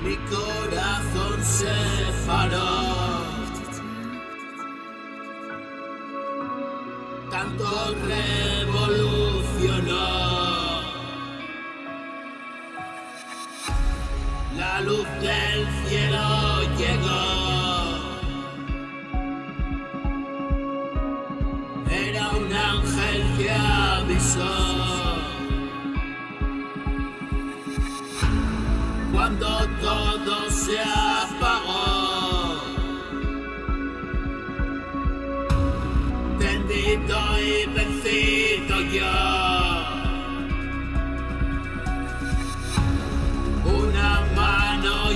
Mi corazón se paró. Tanto revolucionó. La luz del cielo llegó. Era un ángel que avisó. Cuando todo se apagó, tendido y vencido yo, una mano y